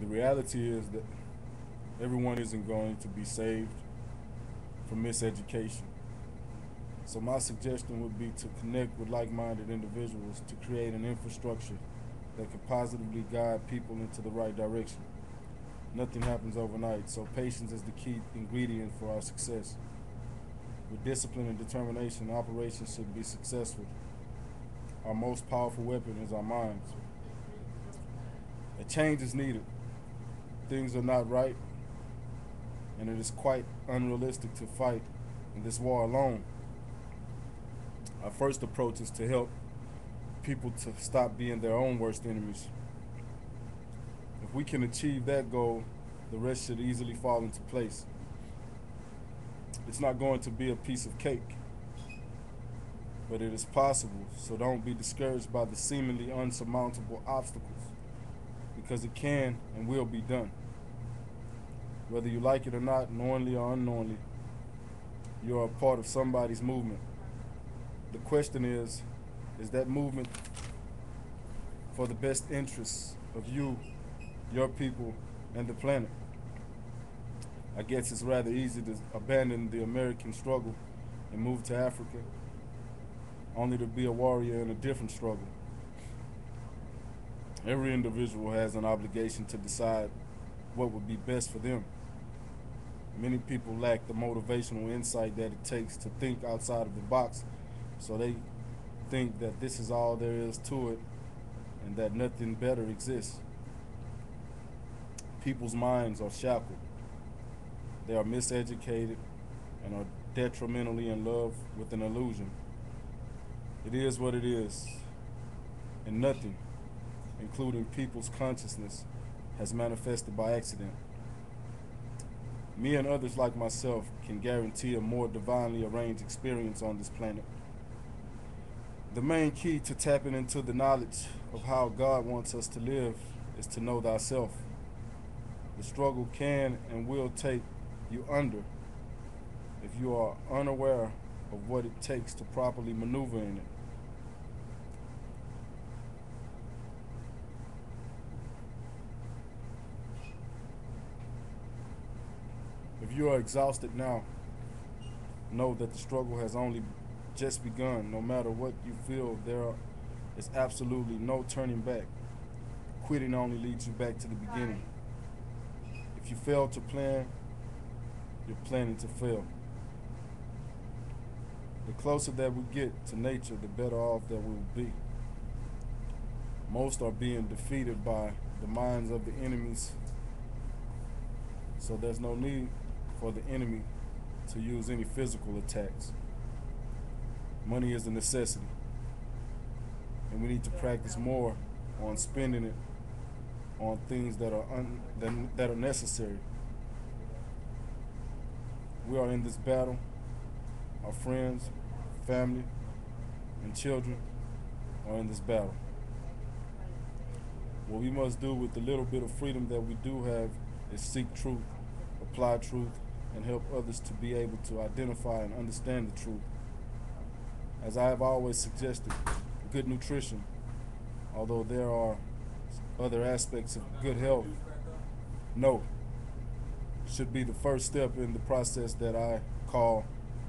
The reality is that everyone isn't going to be saved from miseducation. So my suggestion would be to connect with like-minded individuals to create an infrastructure that could positively guide people into the right direction. Nothing happens overnight, so patience is the key ingredient for our success. With discipline and determination, operations should be successful. Our most powerful weapon is our minds. A change is needed. Things are not right, and it is quite unrealistic to fight in this war alone. Our first approach is to help people to stop being their own worst enemies. If we can achieve that goal, the rest should easily fall into place. It's not going to be a piece of cake, but it is possible, so don't be discouraged by the seemingly unsurmountable obstacles, because it can and will be done. Whether you like it or not, knowingly or unknowingly, you are a part of somebody's movement. The question is that movement for the best interests of you, your people, and the planet? I guess it's rather easy to abandon the American struggle and move to Africa, only to be a warrior in a different struggle. Every individual has an obligation to decide what would be best for them. Many people lack the motivational insight that it takes to think outside of the box, so they think that this is all there is to it and that nothing better exists. People's minds are shackled. They are miseducated and are detrimentally in love with an illusion. It is what it is, and nothing, including people's consciousness, has manifested by accident. Me and others like myself can guarantee a more divinely arranged experience on this planet. The main key to tapping into the knowledge of how God wants us to live is to know thyself. The struggle can and will take you under if you are unaware of what it takes to properly maneuver in it. If you are exhausted now, know that the struggle has only just begun. No matter what you feel, there is absolutely no turning back. Quitting only leads you back to the beginning. If you fail to plan, you're planning to fail. The closer that we get to nature, the better off that we will be. Most are being defeated by the minds of the enemies, so there's no need for the enemy to use any physical attacks. Money is a necessity, and we need to practice more on spending it on things that are necessary. We are in this battle. Our friends, family, and children are in this battle. What we must do with the little bit of freedom that we do have is seek truth, apply truth, and help others to be able to identify and understand the truth. As I have always suggested, good nutrition, although there are other aspects of good health, should be the first step in the process that I call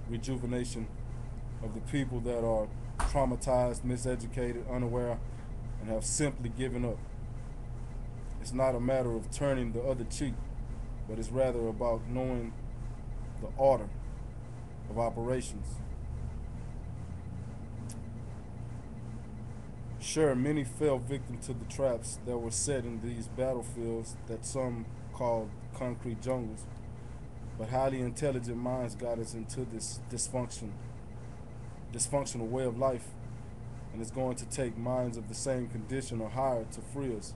rejuvenation of the people that are traumatized, miseducated, unaware, and have simply given up. It's not a matter of turning the other cheek, but it's rather about knowing the order of operations. Sure, many fell victim to the traps that were set in these battlefields that some call concrete jungles, but highly intelligent minds got us into this dysfunctional way of life, and it's going to take minds of the same condition or higher to free us.